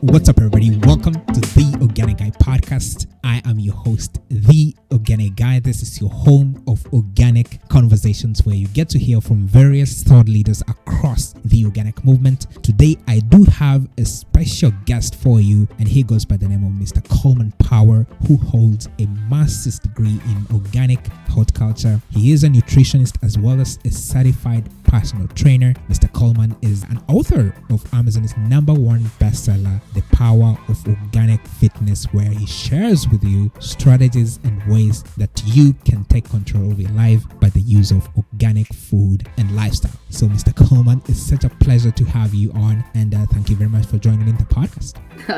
What's up, everybody? Welcome to the Organic Guy podcast. I am your host, the Organic Guy. This is your home of organic conversations where you get to hear from various thought leaders across the organic movement. Today, I do have a special guest for you, and he goes by the name of Mr. Colman, who holds a master's degree in organic horticulture. He is a nutritionist as well as a certified personal trainer. Mr. Colman is an author of Amazon's #1 bestseller, The Power of Organic Fitness, where he shares with you strategies and ways that you can take control of your life by the use of organic food and lifestyle. So, Mr. Colman, it's such a pleasure to have you on, and thank you very much for joining in the podcast.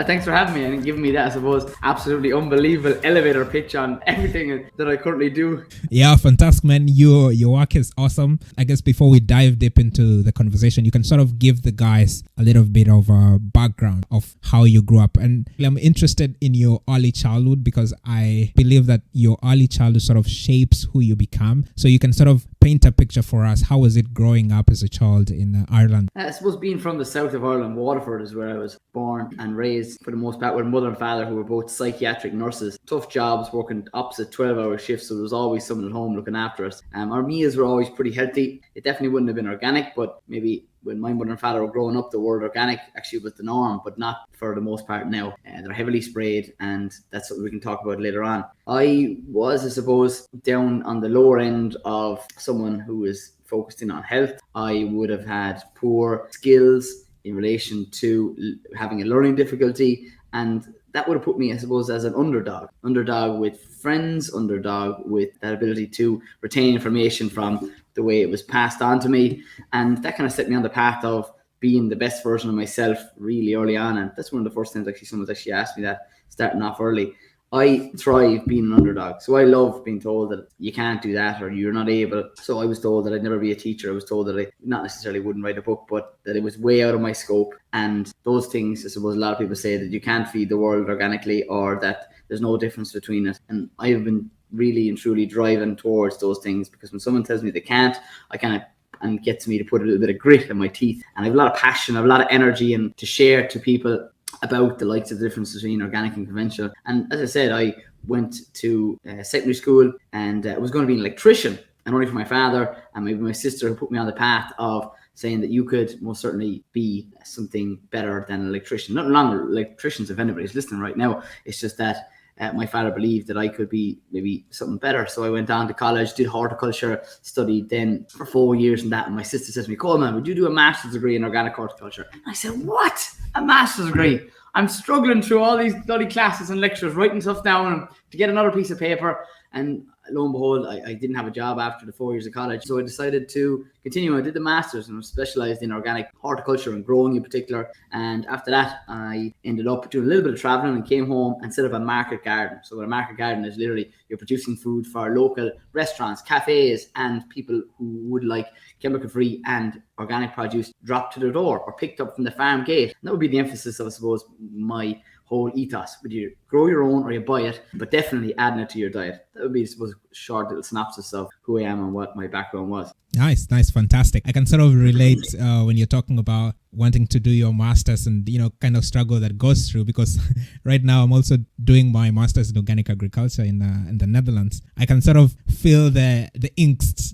Thanks for having me and giving me that, I suppose, absolutely unbelievable elevator pitch on everything that I currently do. Yeah, fantastic, man. Your work is awesome. I guess before we dive deep into the conversation, you can sort of give the guys a little bit of a background of how you grew up. And I'm interested in your early childhood because I believe that your early childhood sort of shapes who you become. So you can sort of paint a picture for us. How was it growing up as a child in Ireland? I suppose being from the south of Ireland, Waterford is where I was born and raised for the most part with mother and father who were both psychiatric nurses. Tough jobs, working opposite 12-hour shifts, so there was always someone at home looking after us. Our meals were always pretty healthy. It definitely wouldn't have been organic, but maybe when my mother and father were growing up, the word organic actually was the norm, but not for the most part now. They're heavily sprayed, and that's what we can talk about later on. I was, I suppose, down on the lower end of someone who was focused in on health. I would have had poor skills in relation to having a learning difficulty, and that would have put me, I suppose, as an underdog with friends, underdog with that ability to retain information from the way it was passed on to me. And that kind of set me on the path of being the best version of myself really early on. And that's one of the first times actually someone's actually asked me that, starting off early. I thrive being an underdog. So I love being told that you can't do that or you're not able. So I was told that I'd never be a teacher. I was told that I not necessarily wouldn't write a book, but that it was way out of my scope. And those things, I suppose a lot of people say that you can't feed the world organically or that there's no difference between it. And I have been really and truly driving towards those things, because when someone tells me they can't, I kind of, and gets me to put a little bit of grit in my teeth. And I have a lot of passion, I have a lot of energy, and to share to people about the likes of the difference between organic and conventional. And as I said, I went to secondary school and I was going to be an electrician, and only for my father and maybe my sister who put me on the path of saying that you could most certainly be something better than an electrician. Nothing wrong with electricians if anybody's listening right now. It's just that my father believed that I could be maybe something better. So I went on to college, did horticulture, studied then for 4 years and that. And my sister says to me, "Coleman, would you do a master's degree in organic horticulture?" And I said, "What? A master's degree? I'm struggling through all these bloody classes and lectures, writing stuff down to get another piece of paper." And lo and behold, I didn't have a job after the 4 years of college. So I decided to continue. I did the master's and was specialized in organic horticulture and growing in particular. And after that, I ended up doing a little bit of traveling and came home and set up a market garden. So what a market garden is, literally you're producing food for local restaurants, cafes, and people who would like chemical-free and organic produce dropped to their door or picked up from the farm gate. And that would be the emphasis of, I suppose, my whole ethos. Would you grow your own or you buy it, but definitely adding it to your diet. That would be, I suppose, a short little synopsis of who I am and what my background was. Nice, fantastic. I can sort of relate when you're talking about wanting to do your master's and, kind of struggle that goes through, because right now I'm also doing my master's in organic agriculture in the Netherlands. I can sort of feel the angst,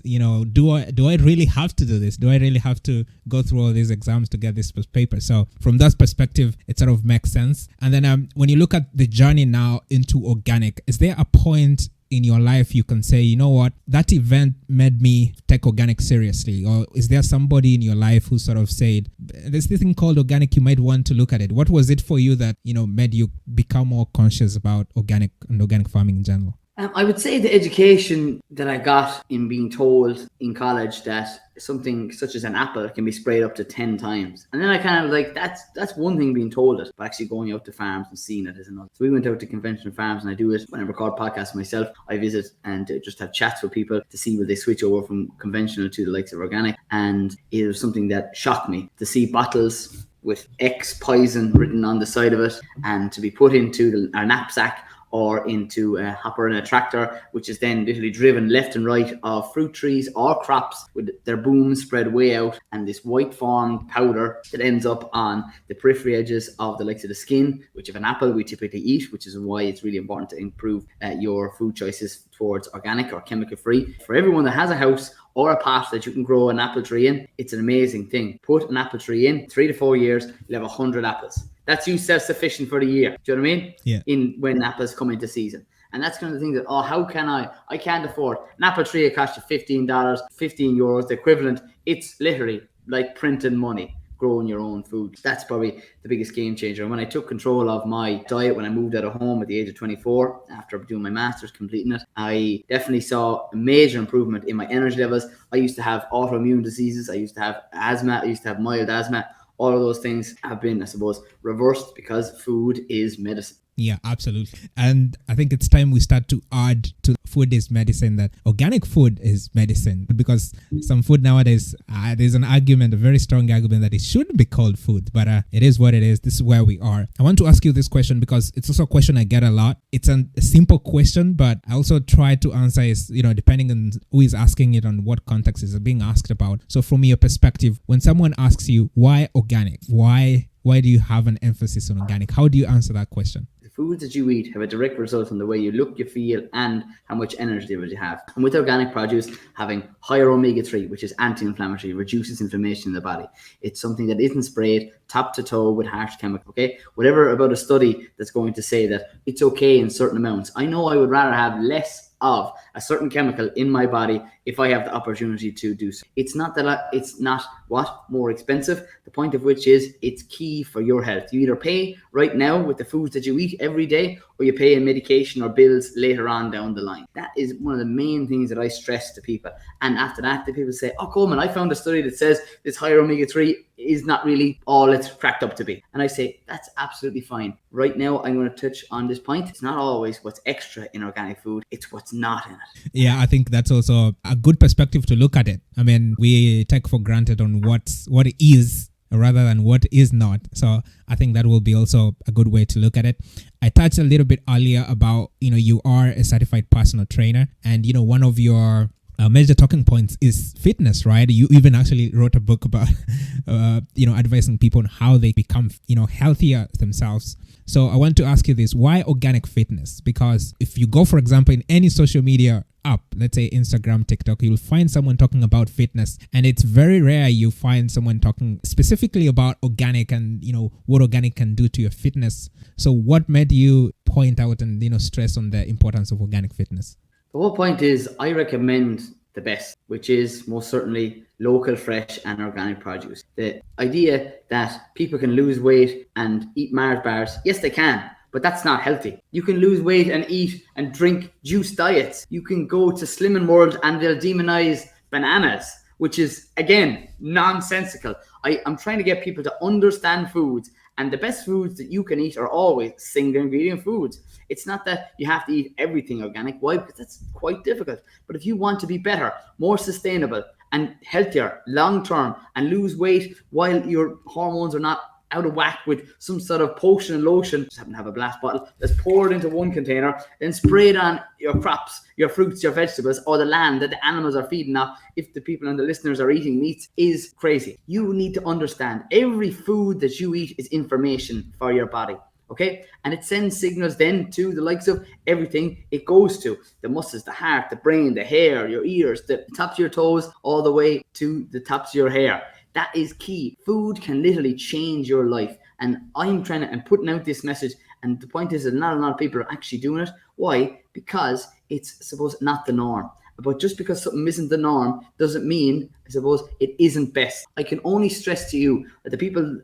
do I really have to do this? Do I really have to go through all these exams to get this paper? So from that perspective, it sort of makes sense. And then when you look at the journey now into organic, is there a point in your life you can say, you know what, that event made me take organic seriously? Or is there somebody in your life who sort of said, there's this thing called organic, you might want to look at it? What was it for you that, made you become more conscious about organic and organic farming in general? I would say the education that I got in being told in college that something such as an apple can be sprayed up to 10 times. And then I kind of like, that's one thing being told it, but actually going out to farms and seeing it is another. So we went out to conventional farms, and I do it when I record podcasts myself. I visit and just have chats with people to see will they switch over from conventional to the likes of organic. And it was something that shocked me to see bottles with X poison written on the side of it and to be put into our knapsack or into a hopper and a tractor, which is then literally driven left and right of fruit trees or crops with their booms spread way out, and this white formed powder that ends up on the periphery edges of the likes of the skin, which of an apple we typically eat, which is why it's really important to improve your food choices towards organic or chemical free. For everyone that has a house or a pot that you can grow an apple tree in, it's an amazing thing. Put an apple tree in, 3 to 4 years, you'll have 100 apples. That's you self-sufficient for the year. Do you know what I mean? Yeah. When apples come into season. And that's kind of the thing that, how can I can't afford. An apple tree, it costs you $15, 15 euros, the equivalent. It's literally like printing money, growing your own food. That's probably the biggest game changer. And when I took control of my diet, when I moved out of home at the age of 24, after doing my master's, completing it, I definitely saw a major improvement in my energy levels. I used to have autoimmune diseases. I used to have asthma. I used to have mild asthma. All of those things have been, I suppose, reversed because food is medicine. Yeah, absolutely. And I think it's time we start to add to food is medicine that organic food is medicine, because some food nowadays, there's an argument, a very strong argument that it shouldn't be called food, but it is what it is. This is where we are. I want to ask you this question because it's also a question I get a lot. It's a simple question, but I also try to answer is, depending on who is asking it, on what context is it being asked about. So from your perspective, when someone asks you, why organic? Why do you have an emphasis on organic? How do you answer that question? Foods that you eat have a direct result on the way you look, you feel, and how much energy levels you have. And with organic produce, having higher omega-3, which is anti-inflammatory, reduces inflammation in the body. It's something that isn't sprayed top to toe with harsh chemicals, okay? Whatever about a study that's going to say that it's okay in certain amounts. I know I would rather have less of a certain chemical in my body if I have the opportunity to do so. It's not more expensive. The point of which is it's key for your health. You either pay right now with the foods that you eat every day, or you pay in medication or bills later on down the line. That is one of the main things that I stress to people. And after that, the people say, Colman, I found a study that says this higher omega-3 is not really all it's cracked up to be. And I say, that's absolutely fine. Right now, I'm going to touch on this point. It's not always what's extra in organic food. It's what's not in it. Yeah, I think that's also a good perspective to look at it. I mean, we take for granted on what it is rather than what is not. So I think that will be also a good way to look at it. I touched a little bit earlier about, you are a certified personal trainer, and, one of your major talking points is fitness, right? You even actually wrote a book about, advising people on how they become, healthier themselves. So I want to ask you this, why organic fitness? Because if you go, for example, in any social media app, let's say Instagram, TikTok, you'll find someone talking about fitness, and it's very rare you find someone talking specifically about organic and, what organic can do to your fitness. So what made you point out and, stress on the importance of organic fitness? The whole point is I recommend the best, which is most certainly local, fresh and organic produce. The idea that people can lose weight and eat Mars bars, yes, they can, but that's not healthy. You can lose weight and eat and drink juice diets. You can go to Slimming World and they'll demonize bananas, which is, again, nonsensical. I'm trying to get people to understand foods, and the best foods that you can eat are always single ingredient foods. It's not that you have to eat everything organic. Why? Because that's quite difficult. But if you want to be better, more sustainable and healthier long term, and lose weight while your hormones are not out of whack with some sort of potion and lotion, just happen to have a glass bottle that's poured into one container, then sprayed on your crops, your fruits, your vegetables, or the land that the animals are feeding off, if the people and the listeners are eating meats, is crazy. You need to understand every food that you eat is information for your body. Okay, and it sends signals then to the likes of everything it goes to: the muscles, the heart, the brain, the hair, your ears, the tops of your toes, all the way to the tops of your hair. That is key. Food can literally change your life, and I'm trying to and putting out this message. And the point is that not a lot of people are actually doing it. Why? Because it's supposed not the norm. But just because something isn't the norm doesn't mean, I suppose, it isn't best. I can only stress to you that the people,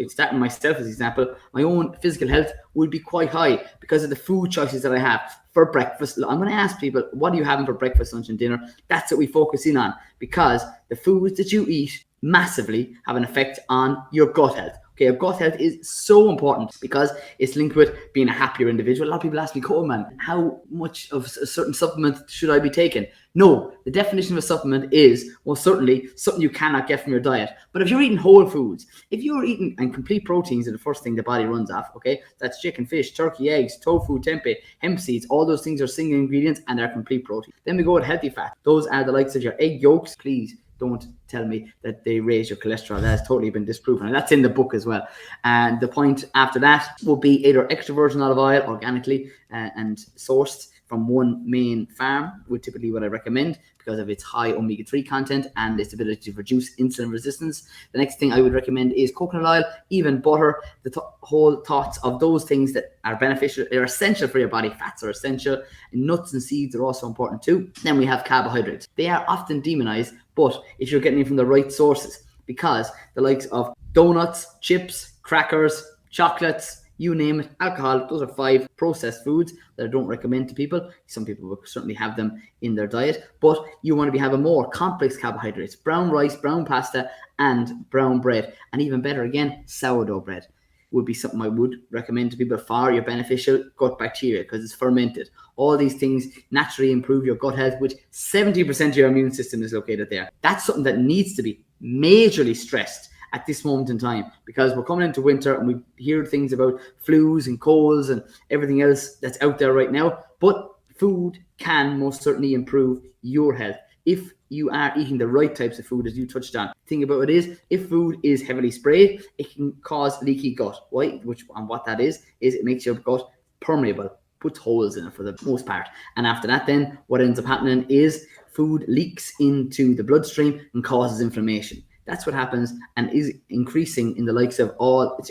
starting myself as an example, my own physical health would be quite high because of the food choices that I have for breakfast. I'm going to ask people, what are you having for breakfast, lunch and dinner? That's what we focus in on, because the foods that you eat massively have an effect on your gut health. Okay, our gut health is so important because it's linked with being a happier individual. A lot of people ask me, Colman, how much of a certain supplement should I be taking? No, the definition of a supplement is, well, certainly something you cannot get from your diet. But if you're eating whole foods, if you're eating, and complete proteins are the first thing the body runs off, okay? That's chicken, fish, turkey, eggs, tofu, tempeh, hemp seeds. All those things are single ingredients and they're complete protein. Then we go with healthy fat. Those are the likes of your egg yolks. Please don't tell me that they raise your cholesterol. That has totally been disproven. And that's in the book as well. And the point after that will be either extra virgin olive oil, organically and sourced from one main farm, would typically what I recommend because of its high omega-3 content and its ability to reduce insulin resistance. The next thing I would recommend is coconut oil, even butter. The whole thoughts of those things that are beneficial, they're essential for your body. Fats are essential. And nuts and seeds are also important too. Then we have carbohydrates. They are often demonized, but if you're getting it from the right sources, because the likes of donuts, chips, crackers, chocolates, you name it, alcohol, those are 5 processed foods that I don't recommend to people. Some people will certainly have them in their diet, but you want to be having more complex carbohydrates, brown rice, brown pasta, and brown bread. And even better again, sourdough bread would be something I would recommend to people for your beneficial gut bacteria because it's fermented. All these things naturally improve your gut health, which 70% of your immune system is located there. That's something that needs to be majorly stressed at this moment in time because we're coming into winter and we hear things about flus and colds and everything else that's out there right now. But food can most certainly improve your health if you are eating the right types of food, as you touched on. The thing about it is, if food is heavily sprayed, it can cause leaky gut. Why? And what that is it makes your gut permeable, puts holes in it for the most part. And after that, then what ends up happening is food leaks into the bloodstream and causes inflammation. That's what happens and is increasing in the likes of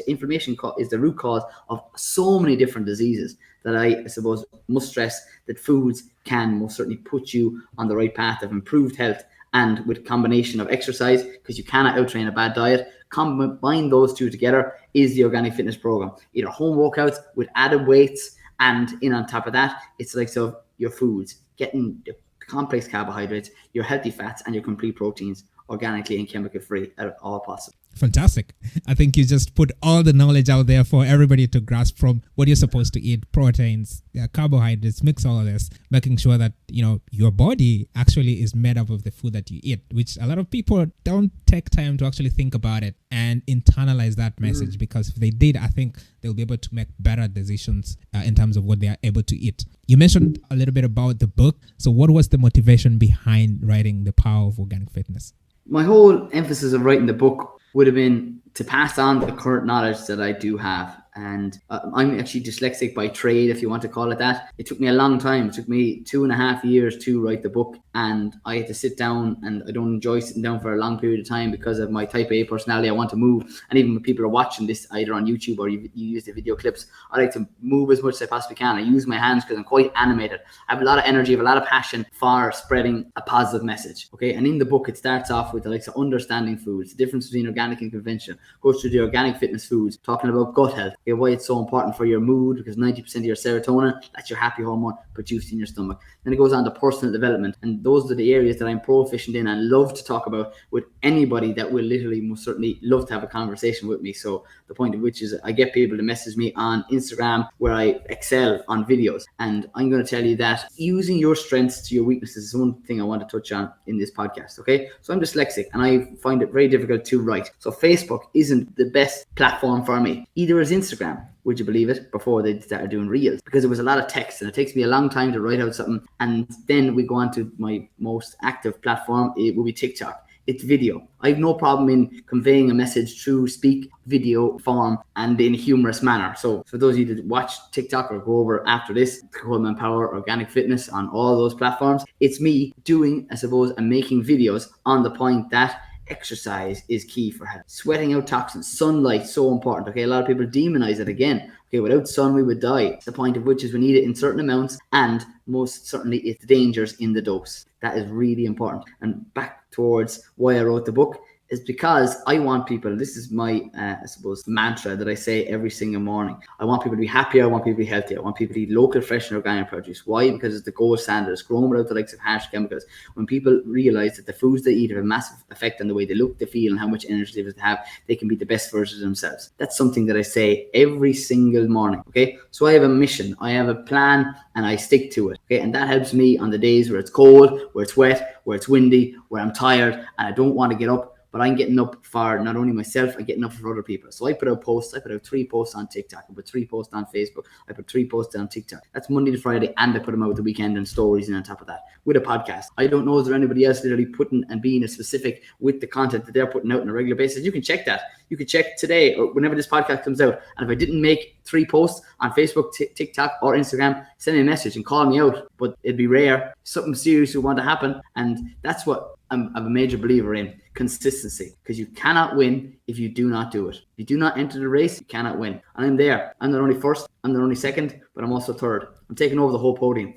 inflammation is the root cause of so many different diseases that I suppose must stress that foods can most certainly put you on the right path of improved health. And with combination of exercise, because you cannot outtrain a bad diet, combine those two together is the Organic Fitness program. Either home workouts with added weights, and in on top of that, it's like so your foods, getting the complex carbohydrates, your healthy fats, and your complete proteins organically and chemical free at all possible. Fantastic. I think you just put all the knowledge out there for everybody to grasp from what you're supposed to eat, proteins, carbohydrates, mix all of this, making sure that, your body actually is made up of the food that you eat, which a lot of people don't take time to actually think about it and internalize that message because if they did, I think they'll be able to make better decisions in terms of what they are able to eat. You mentioned a little bit about the book. So what was the motivation behind writing The Power of Organic Fitness? My whole emphasis of writing the book would have been to pass on the current knowledge that I do have. And I'm actually dyslexic by trade, if you want to call it that. It took me a long time. It took me 2.5 years to write the book. And I had to sit down, and I don't enjoy sitting down for a long period of time because of my type A personality. I want to move. And even when people are watching this either on YouTube or you use the video clips, I like to move as much as I possibly can. I use my hands because I'm quite animated. I have a lot of energy, I have a lot of passion for spreading a positive message. Okay. And in the book, it starts off with the likes of understanding foods, the difference between organic and conventional, goes through the organic fitness foods, talking about gut health, why it's so important for your mood, because 90% of your serotonin, that's your happy hormone, produced in your stomach. Then it goes on to personal development, and those are the areas that I'm proficient in and love to talk about with anybody that will literally most certainly love to have a conversation with me. So the point of which is I get people to message me on Instagram where I excel on videos, and I'm going to tell you that using your strengths to your weaknesses is one thing I want to touch on in this podcast. Okay, so I'm dyslexic and I find it very difficult to write, so Facebook isn't the best platform for me. Either is Instagram, would you believe it, before they started doing reels, because it was a lot of text and it takes me a long time to write out something. And then we go on to my most active platform, it will be TikTok. It's video. I have no problem in conveying a message through speak video form and in a humorous manner. So for those of you that watch TikTok or go over after this, Colman Power Organic Fitness on all those platforms, it's me doing, I suppose, and making videos on the point that exercise is key for health. Sweating out toxins, sunlight, so important. Okay, a lot of people demonize it again. Okay, without sun we would die. The point of which is we need it in certain amounts, and most certainly it's dangers in the dose. That is really important. And back towards why I wrote the book, is because I want people, this is my, I suppose, mantra that I say every single morning. I want people to be happier. I want people to be healthier. I want people to eat local, fresh and organic produce. Why? Because it's the gold standard. It's grown without the likes of harsh chemicals. When people realize that the foods they eat have a massive effect on the way they look, they feel, and how much energy they have, they can be the best versions of themselves. That's something that I say every single morning. Okay. So I have a mission, I have a plan, and I stick to it. Okay. And that helps me on the days where it's cold, where it's wet, where it's windy, where I'm tired, and I don't want to get up. But I'm getting up for not only myself, I'm getting up for other people. So I put out posts. I put out 3 posts on TikTok. I put 3 posts on Facebook. I put 3 posts on TikTok. That's Monday to Friday, and I put them out the weekend and stories and on top of that with a podcast. I don't know, is there anybody else literally putting and being as specific with the content that they're putting out on a regular basis? You can check that. You can check today or whenever this podcast comes out. And if I didn't make 3 posts on Facebook, TikTok or Instagram, send me a message and call me out. But it'd be rare. Something serious would want to happen. And that's what I'm a major believer in. Consistency, because you cannot win if you do not do it. If you do not enter the race, you cannot win. And I'm there. I'm not only first, I'm not only second, but I'm also third. I'm taking over the whole podium.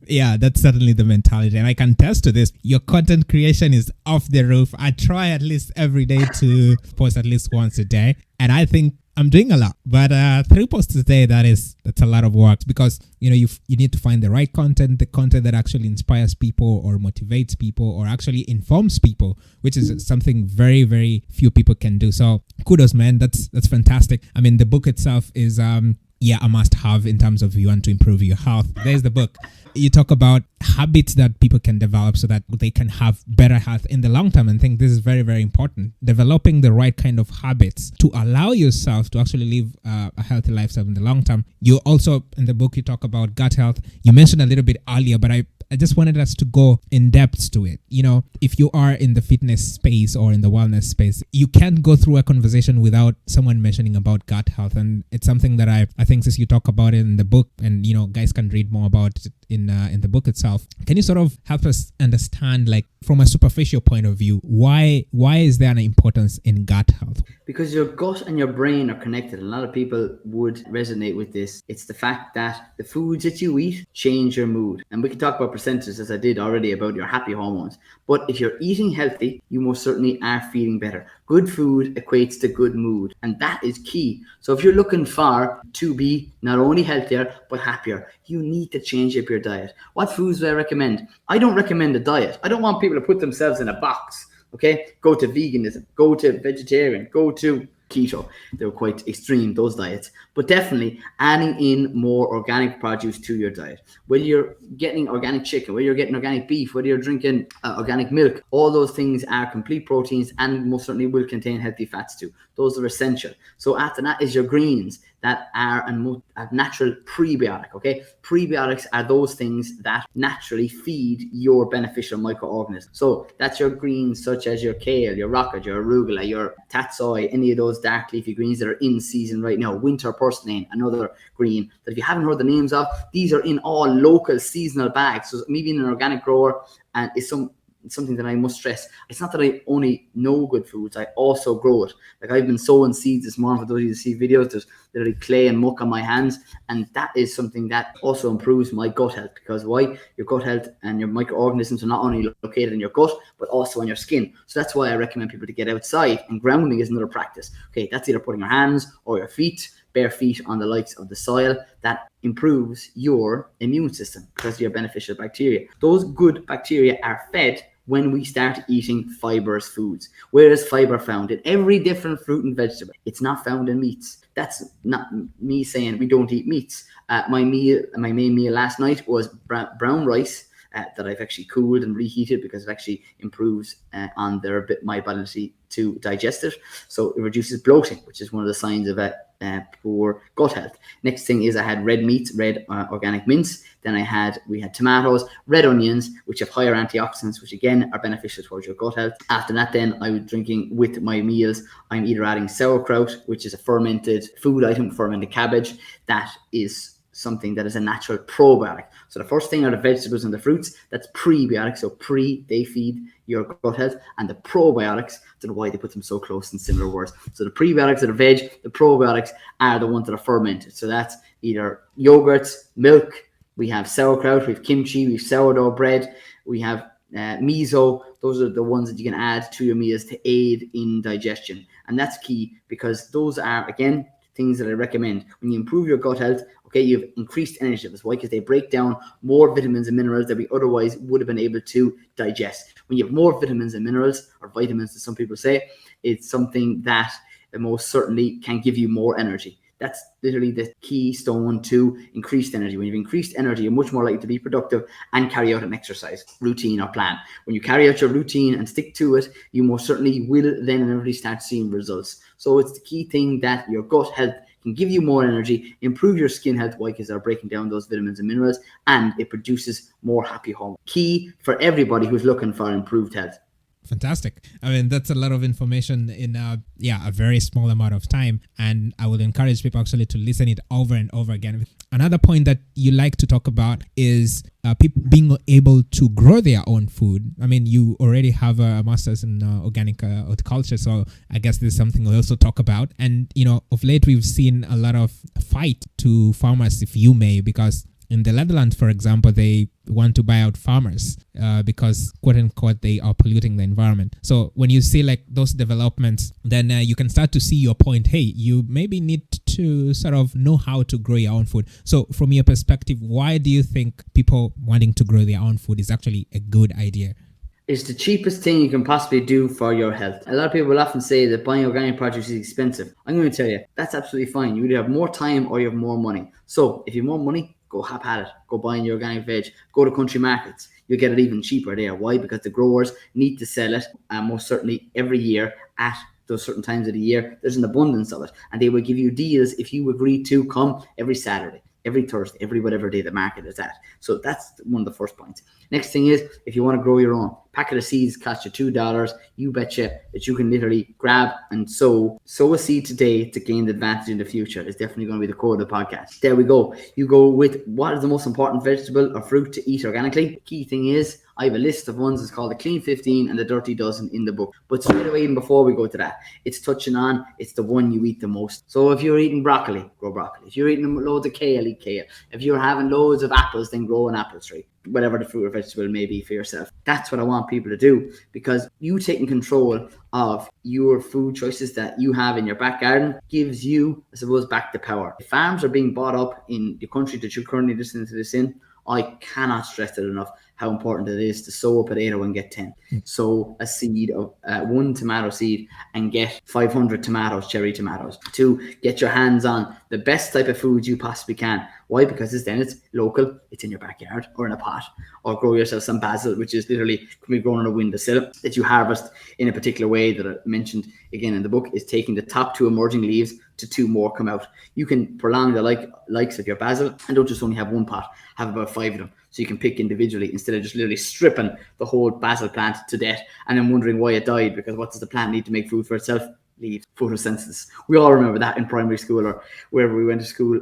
Yeah, that's certainly the mentality. And I can attest to this. Your content creation is off the roof. I try at least every day to post at least once a day. And I think I'm doing a lot, but 3 posts a day, that's a lot of work, because you need to find the right content, the content that actually inspires people or motivates people or actually informs people, which is something very, very few people can do. So kudos, man. That's fantastic. I mean, the book itself is a must have in terms of you want to improve your health. There's the book. You talk about habits that people can develop so that they can have better health in the long term. And I think this is very, very important. Developing the right kind of habits to allow yourself to actually live a healthy lifestyle in the long term. You also, in the book, you talk about gut health. You mentioned a little bit earlier, but I just wanted us to go in depth to it. If you are in the fitness space or in the wellness space, you can't go through a conversation without someone mentioning about gut health. And it's something that I think, since you talk about it in the book, and guys can read more about it in the book itself. Can you sort of help us understand, like, from a superficial point of view, why is there an importance in gut health? Because your gut and your brain are connected. A lot of people would resonate with this. It's the fact that the foods that you eat change your mood. And we can talk about percentages, as I did already, about your happy hormones. But if you're eating healthy, you most certainly are feeling better. Good food equates to good mood. And that is key. So if you're looking to be not only healthier, but happier, you need to change up your diet. What foods do I recommend? I don't recommend a diet. I don't want people to put themselves in a box. Okay, go to veganism, go to vegetarian, go to keto. They're quite extreme, those diets. But definitely adding in more organic produce to your diet. Whether you're getting organic chicken, whether you're getting organic beef, whether you're drinking organic milk, all those things are complete proteins and most certainly will contain healthy fats too. Those are essential. So after that is your greens that are a natural prebiotic. Okay, prebiotics are those things that naturally feed your beneficial microorganisms. So that's your greens such as your kale, your rocket, your arugula, your tatsoi, any of those dark leafy greens that are in season right now. Winter purslane, another green that if you haven't heard the names of, these are in all local seasonal bags. So maybe in an organic grower, and it's something that I must stress. It's not that I only know good foods, I also grow it. Like, I've been sowing seeds this morning. For those of you who see videos, there's literally clay and muck on my hands, and that is something that also improves my gut health. Because why? Your gut health and your microorganisms are not only located in your gut, but also on your skin. So that's why I recommend people to get outside, and grounding is another practice. Okay, that's either putting your hands or your feet, bare feet, on the likes of the soil. That improves your immune system because of your beneficial bacteria. Those good bacteria are fed when we start eating fibrous foods. Where is fiber found? In every different fruit and vegetable. It's not found in meats. That's not me saying we don't eat meats. My main meal last night was brown rice that I've actually cooled and reheated because it actually improves on my ability to digest it. So it reduces bloating, which is one of the signs of poor gut health. Next thing is I had red meat, red organic mince. Then we had tomatoes, red onions, which have higher antioxidants, which again are beneficial towards your gut health. After that, then I was drinking with my meals. I'm either adding sauerkraut, which is a fermented food item, fermented cabbage. That is something that is a natural probiotic. So the first thing are the vegetables and the fruits. That's prebiotics. So they feed your gut health, and the probiotics, I don't know why they put them so close in similar words. So the prebiotics are the veg, the probiotics are the ones that are fermented. So that's either yogurts, milk, we have sauerkraut, we have kimchi, we have sourdough bread, we have miso, those are the ones that you can add to your meals to aid in digestion. And that's key, because those are, again, things that I recommend. When you improve your gut health, okay, you have increased energy levels. Why? Because they break down more vitamins and minerals that we otherwise would have been able to digest. When you have more vitamins and minerals, or vitamins as some people say, it's something that most certainly can give you more energy. That's literally the keystone to increased energy. When you've increased energy, you're much more likely to be productive and carry out an exercise routine or plan. When you carry out your routine and stick to it, you most certainly will then really start seeing results. So it's the key thing that your gut health can give you more energy, improve your skin health, why? Because they're breaking down those vitamins and minerals, and it produces more happy hormones. Key for everybody who's looking for improved health. Fantastic. I mean, that's a lot of information in a very small amount of time. And I would encourage people actually to listen it over and over again. Another point that you like to talk about is people being able to grow their own food. I mean, you already have a master's in organic horticulture, so I guess there's something we also talk about. And, of late, we've seen a lot of fight to farmers, if you may, because in the Netherlands, for example, they want to buy out farmers because, quote unquote, they are polluting the environment. So when you see like those developments, then you can start to see your point. Hey, you maybe need to sort of know how to grow your own food. So from your perspective, why do you think people wanting to grow their own food is actually a good idea? It's the cheapest thing you can possibly do for your health. A lot of people will often say that buying organic produce is expensive. I'm going to tell you, that's absolutely fine. You either have more time or you have more money. So if you have more money, go have at it. Go buy your organic veg. Go to country markets. You'll get it even cheaper there. Why? Because the growers need to sell it, most certainly every year at those certain times of the year. There's an abundance of it, and they will give you deals if you agree to come every Saturday, every Thursday, every whatever day the market is at. So that's one of the first points. Next thing is, if you want to grow your own, packet of seeds cost you $2. You betcha that you can literally grab and sow a seed today to gain the advantage in the future. It's definitely going to be the core of the podcast. There we go. You go with what is the most important vegetable or fruit to eat organically. The key thing is, I have a list of ones. It's called the Clean 15 and the Dirty Dozen in the book. But straight away, even before we go to that, it's touching on, it's the one you eat the most. So if you're eating broccoli, grow broccoli. If you're eating loads of kale, eat kale. If you're having loads of apples, then grow an apple tree. Whatever the fruit or vegetable may be for yourself. That's what I want people to do, because you taking control of your food choices that you have in your back garden gives you, I suppose, back the power. If farms are being bought up in the country that you're currently listening to this in, I cannot stress it enough how important it is to sow a potato and get 10. Sow a seed of one tomato seed and get 500 tomatoes, cherry tomatoes. To get your hands on the best type of foods you possibly can. Why? Because it's local, it's in your backyard or in a pot. Or grow yourself some basil, which is literally can be grown on a windowsill, that you harvest in a particular way that I mentioned again in the book, is taking the top 2 emerging leaves to 2 more come out. You can prolong the likes of your basil, and don't just only have one pot, have about 5 of them. So you can pick individually instead of just literally stripping the whole basil plant to death and then wondering why it died, because what does the plant need to make food for itself? Leaves, photosynthesis. We all remember that in primary school or wherever we went to school.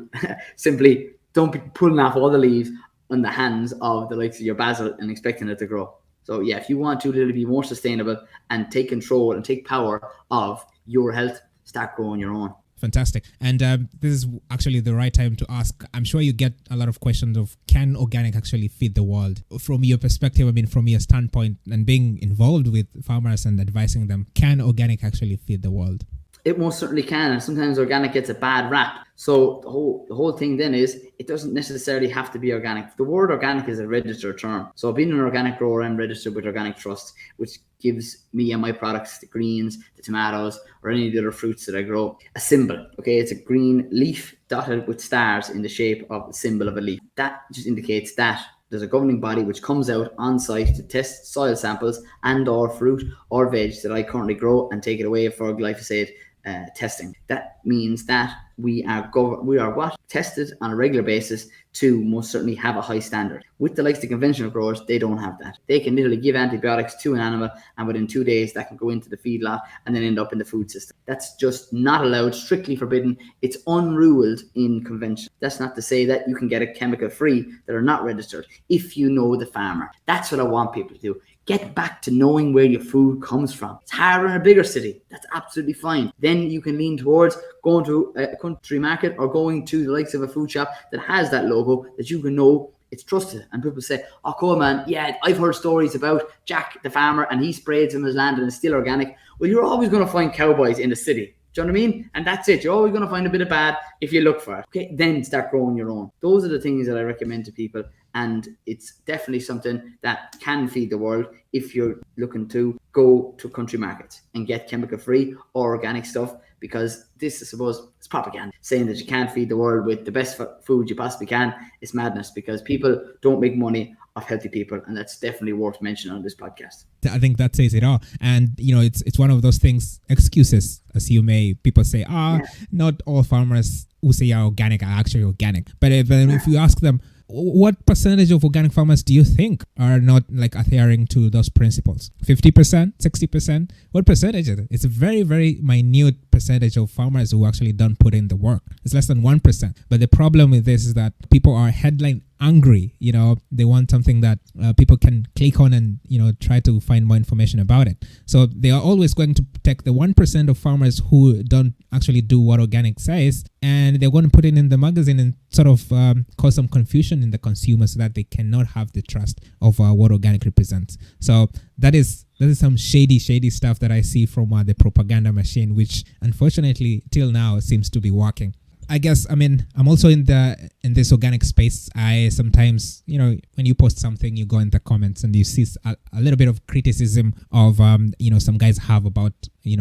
Simply don't be pulling off all the leaves on the hands of the likes of your basil and expecting it to grow. So yeah, if you want to really be more sustainable and take control and take power of your health, start growing your own. Fantastic. And this is actually the right time to ask. I'm sure you get a lot of questions of, can organic actually feed the world? From your perspective, I mean, from your standpoint and being involved with farmers and advising them, can organic actually feed the world? It most certainly can, and sometimes organic gets a bad rap. So the whole thing then is, it doesn't necessarily have to be organic. The word organic is a registered term. So being an organic grower, I'm registered with Organic Trust, which gives me and my products, the greens, the tomatoes, or any of the other fruits that I grow, a symbol. Okay, it's a green leaf dotted with stars in the shape of the symbol of a leaf. That just indicates that there's a governing body which comes out on site to test soil samples and or fruit or veg that I currently grow and take it away for glyphosate testing. That means that we are tested on a regular basis to most certainly have a high standard. With the likes of the conventional growers, they don't have that. They can literally give antibiotics to an animal, and within 2 days that can go into the feedlot and then end up in the food system. That's just not allowed, strictly forbidden. It's unruled in convention. That's not to say that you can get a chemical free that are not registered if you know the farmer. That's what I want people to do. Get back to knowing where your food comes from. It's harder in a bigger city. That's absolutely fine. Then you can lean towards going to a country market or going to the likes of a food shop that has that logo, that you can know it's trusted. And people say, oh, Colman, yeah, I've heard stories about Jack the farmer and he sprays in his land and it's still organic. Well, you're always going to find cowboys in the city. Do you know what I mean? And that's it. You're always going to find a bit of bad if you look for it. Okay, then start growing your own. Those are the things that I recommend to people. And it's definitely something that can feed the world if you're looking to go to country markets and get chemical-free or organic stuff, because this, I suppose, is propaganda. Saying that you can't feed the world with the best food you possibly can is madness, because people don't make money off healthy people, and that's definitely worth mentioning on this podcast. I think that says it all. And it's one of those things, excuses, as you may. People say, not all farmers who say are organic are actually organic. But if you ask them, what percentage of organic farmers do you think are not adhering to those principles? 50%, 60%? What percentage is it? It's a very, very minute percentage of farmers who actually don't put in the work. It's less than 1%. But the problem with this is that people are headline angry. They want something that people can click on and try to find more information about it. So they are always going to take the 1% of farmers who don't actually do what organic says, and they're going to put it in the magazine and sort of cause some confusion in the consumer so that they cannot have the trust of what organic represents. So that is some shady stuff that I see from the propaganda machine, which unfortunately till now seems to be working. I guess, I'm also in this organic space. I sometimes, when you post something, you go in the comments and you see a little bit of criticism of, some guys have about,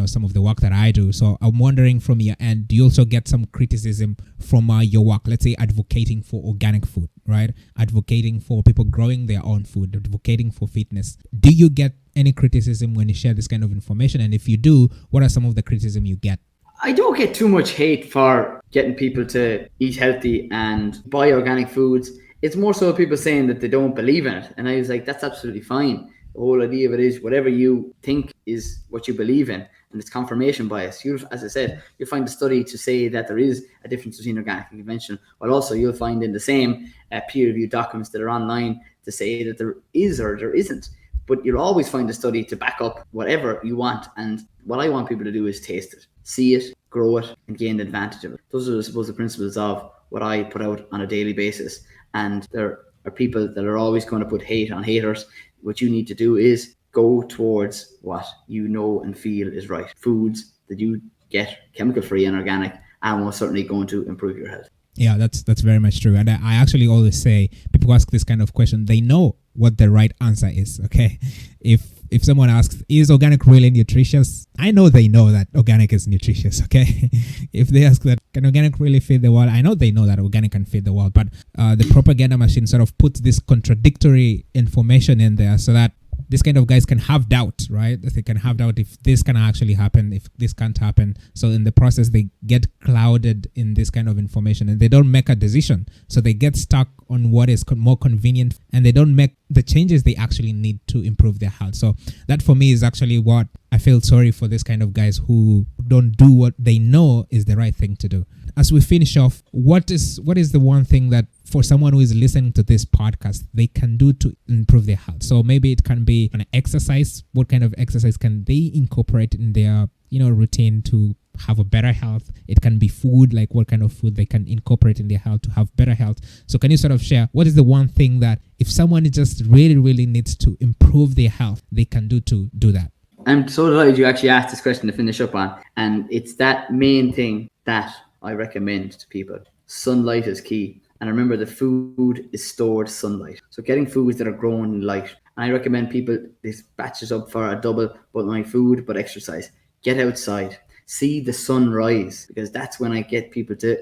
some of the work that I do. So I'm wondering from your end, do you also get some criticism from your work? Let's say advocating for organic food, right? Advocating for people growing their own food, advocating for fitness. Do you get any criticism when you share this kind of information? And if you do, what are some of the criticism you get? I don't get too much hate for getting people to eat healthy and buy organic foods. It's more so people saying that they don't believe in it. And I was like, that's absolutely fine. The whole idea of it is whatever you think is what you believe in, and it's confirmation bias. As I said, you'll find a study to say that there is a difference between organic and conventional, while also you'll find in the same peer-reviewed documents that are online to say that there is or there isn't. But you'll always find a study to back up whatever you want. And what I want people to do is taste it, see it, grow it, and gain the advantage of it. Those are, I suppose, the principles of what I put out on a daily basis. And there are people that are always going to put hate on haters. What you need to do is go towards what you know and feel is right. Foods that you get chemical-free and organic, and most certainly going to improve your health. Yeah, that's very much true. And I actually always say, people ask this kind of question, they know what the right answer is, okay? If someone asks, is organic really nutritious? I know they know that organic is nutritious, okay? If they ask that, can organic really feed the world? I know they know that organic can feed the world, but the propaganda machine sort of puts this contradictory information in there so that this kind of guys can have doubt, right? They can have doubt if this can actually happen, if this can't happen. So in the process, they get clouded in this kind of information and they don't make a decision. So they get stuck on what is more convenient and they don't make the changes they actually need to improve their health. So that for me is actually what I feel sorry for, this kind of guys who don't do what they know is the right thing to do. As we finish off, what is the one thing that for someone who is listening to this podcast, they can do to improve their health? So maybe it can be an exercise. What kind of exercise can they incorporate in their, routine to have a better health? It can be food, like what kind of food they can incorporate in their health to have better health. So can you sort of share what is the one thing that if someone just really, really needs to improve their health, they can do to do that? I'm so delighted you actually asked this question to finish up on. And it's that main thing that I recommend to people. Sunlight is key. And remember, the food is stored sunlight. So getting foods that are grown in light. And I recommend people, this batches up for a double, but my food, but exercise. Get outside. See the sun rise, because that's when I get people to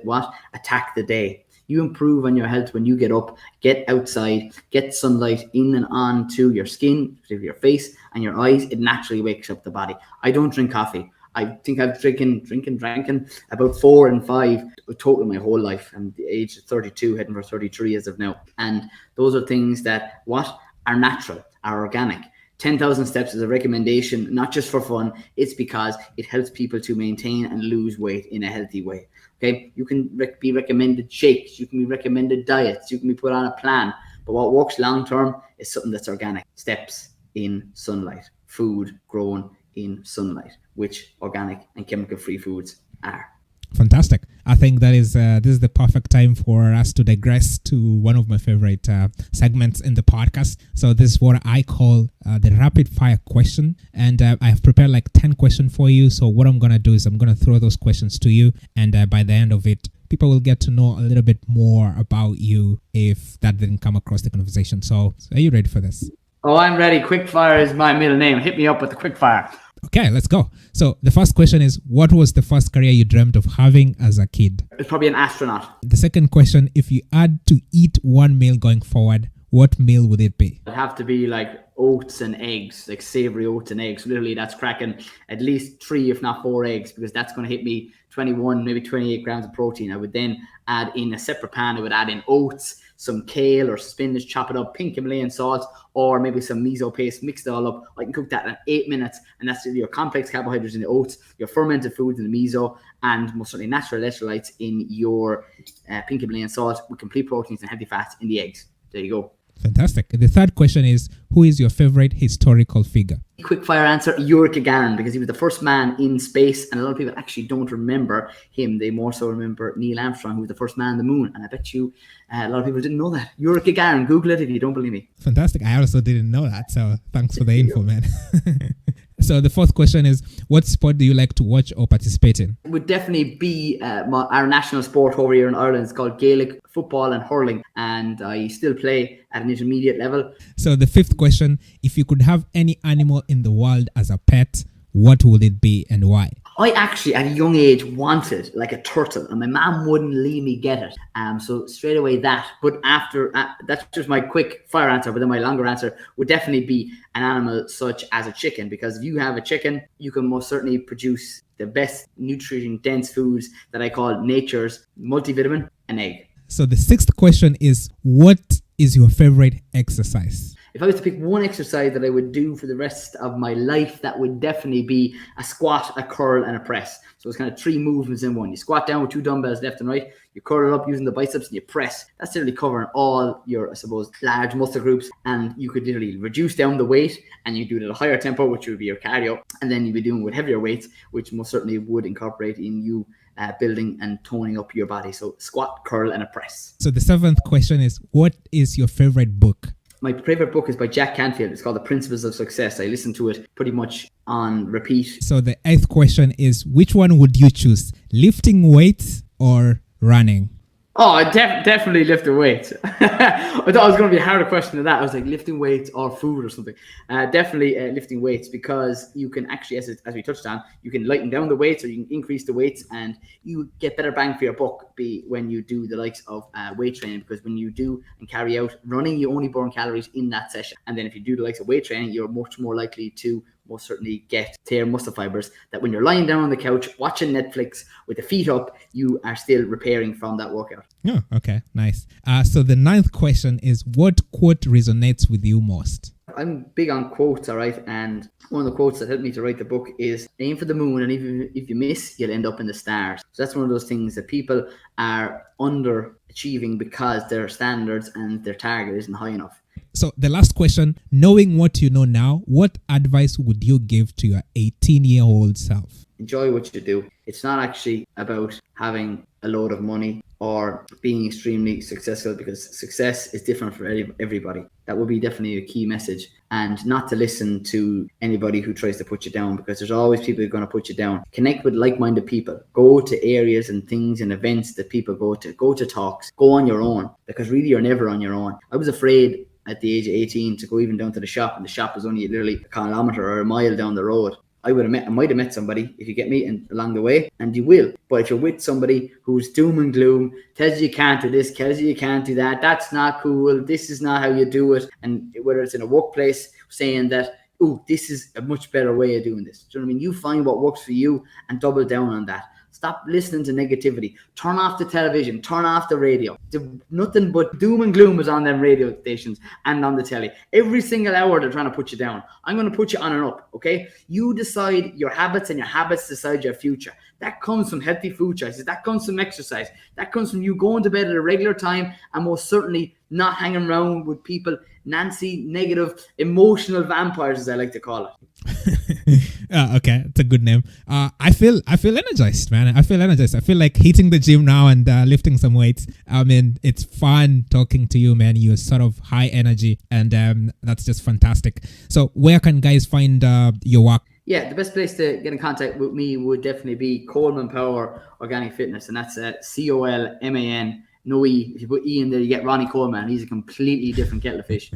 attack the day. You improve on your health when you get up, get outside, get sunlight in and on to your skin, to your face and your eyes. It naturally wakes up the body. I don't drink coffee. I think I've drinking about 4 and 5 total my whole life. I'm the age of 32, heading for 33 as of now. And those are things that are natural, are organic. 10,000 steps is a recommendation, not just for fun. It's because it helps people to maintain and lose weight in a healthy way. Okay, you can be recommended shakes, you can be recommended diets, you can be put on a plan. But what works long term is something that's organic. Steps in sunlight, food grown in sunlight, which organic and chemical free foods are. Fantastic. I think that is this is the perfect time for us to digress to one of my favorite segments in the podcast. So this is what I call the rapid fire question, and I have prepared like 10 questions for you. So what I'm gonna do is I'm gonna throw those questions to you, and by the end of it, people will get to know a little bit more about you if that didn't come across the conversation. So are you ready for this? Oh, I'm ready. Quickfire is my middle name. Hit me up with the quickfire. Okay, let's go. So the first question is, what was the first career you dreamt of having as a kid? It's probably an astronaut. The second question, if you had to eat one meal going forward, what meal would it be? It'd have to be like oats and eggs, like savory oats and eggs. Literally, that's cracking at least 3, if not 4 eggs, because that's going to hit me 21, maybe 28 grams of protein. I would then add in a separate pan, I would add in oats, some kale or spinach, chop it up, pink Himalayan salt, or maybe some miso paste, mix it all up. I can cook that in 8 minutes, and that's your complex carbohydrates in the oats, your fermented foods in the miso, and most certainly natural electrolytes in your pink Himalayan salt, with complete proteins and healthy fats in the eggs. There you go. Fantastic. The third question is, who is your favorite historical figure? Quickfire answer, Yuri Gagarin, because he was the first man in space, and a lot of people actually don't remember him. They more so remember Neil Armstrong, who was the first man on the moon, and I bet you a lot of people didn't know that. Yuri Gagarin, Google it if you don't believe me. Fantastic. I also didn't know that, so thanks for the info, man. So the fourth question is, what sport do you like to watch or participate in? It would definitely be our national sport over here in Ireland. It's called Gaelic football and hurling, and I still play at an intermediate level. So the fifth question, if you could have any animal in the world as a pet, what would it be and why? I actually, at a young age, wanted like a turtle, and my mom wouldn't let me get it. So straight away that. But after that's just my quick fire answer. But then my longer answer would definitely be an animal such as a chicken, because if you have a chicken, you can most certainly produce the best nutrient dense foods that I call nature's multivitamin and egg. So the sixth question is, what is your favorite exercise? If I was to pick one exercise that I would do for the rest of my life, that would definitely be a squat, a curl, and a press. So it's kind of 3 movements in one. You squat down with 2 dumbbells left and right, you curl it up using the biceps, and you press. That's literally covering all your, I suppose, large muscle groups. And you could literally reduce down the weight, and you do it at a higher tempo, which would be your cardio. And then you'd be doing with heavier weights, which most certainly would incorporate in you building and toning up your body. So squat, curl, and a press. So the seventh question is, what is your favorite book? My favorite book is by Jack Canfield. It's called The Principles of Success. I listen to it pretty much on repeat. So the eighth question is, which one would you choose? Lifting weights or running? Oh, I definitely lifting weights. I thought it was going to be a harder question than that. I was like, lifting weights or food or something. Definitely lifting weights, because you can actually, as we touched on, you can lighten down the weights, or you can increase the weights, and you get better bang for your buck when you do the likes of weight training, because when you do and carry out running, you only burn calories in that session. And then if you do the likes of weight training, you're much more likely to most certainly tear muscle fibers that when you're lying down on the couch watching Netflix with the feet up, you are still repairing from that workout. Oh, okay, nice. So the ninth question is, what quote resonates with you most? I'm big on quotes, all right, and one of the quotes that helped me to write the book is, aim for the moon, and if you miss, you'll end up in the stars. So that's one of those things that people are underachieving because their standards and their target isn't high enough. So the last question, knowing what you know now, what advice would you give to your 18-year-old self? Enjoy what you do. It's not actually about having a load of money or being extremely successful, because success is different for everybody. That would be definitely a key message, and not to listen to anybody who tries to put you down, because there's always people who are going to put you down. Connect with like-minded people. Go to areas and things and events that people go to talks. Go on your own, because really you're never on your own. I was afraid at the age of 18 to go even down to the shop, and the shop was only literally a kilometre or a mile down the road. I might have met somebody, if you get me, and along the way, and you will. But if you're with somebody who's doom and gloom, tells you can't do this, tells you can't do that, that's not cool, this is not how you do it, and whether it's in a workplace saying that, oh, this is a much better way of doing this. Do you know what I mean? You find what works for you and double down on that. Stop listening to negativity. Turn off the television. Turn off the radio. Nothing but doom and gloom is on them radio stations and on the telly. Every single hour they're trying to put you down. I'm going to put you on and up, okay? You decide your habits, and your habits decide your future. That comes from healthy food choices. That comes from exercise. That comes from you going to bed at a regular time, and most certainly not hanging around with people, Nancy, negative, emotional vampires, as I like to call it. Okay, it's a good name. I feel energized, man. I feel energized. I feel like hitting the gym now and lifting some weights. I mean, it's fun talking to you, man. You're sort of high energy, and that's just fantastic. So, where can guys find your work? Yeah, the best place to get in contact with me would definitely be Colman Power Organic Fitness, and that's Colman. No E. If you put E in there, you get Ronnie Colman. He's a completely different kettle of fish.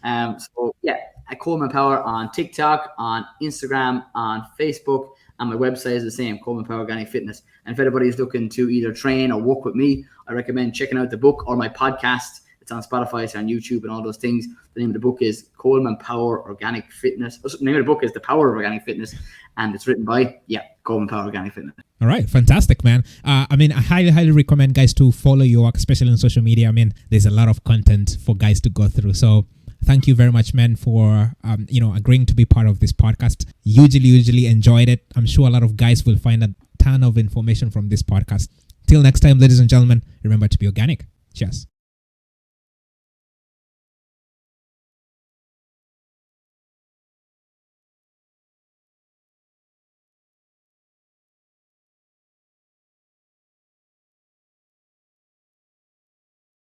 So yeah, at Colman Power on TikTok, on Instagram, on Facebook, and my website is the same, Colman Power Organic Fitness. And if anybody's looking to either train or work with me, I recommend checking out the book or my podcast. It's on Spotify, it's on YouTube, and all those things. The name of the book is Colman Power Organic Fitness. The name of the book is The Power of Organic Fitness, and it's written by, Colman Power Organic Fitness. All right, fantastic, man. I mean, I highly recommend guys to follow your work, especially on social media. I mean, there's a lot of content for guys to go through. So thank you very much, man, for agreeing to be part of this podcast. Hugely enjoyed it. I'm sure a lot of guys will find a ton of information from this podcast. Till next time, ladies and gentlemen, remember to be organic. Cheers.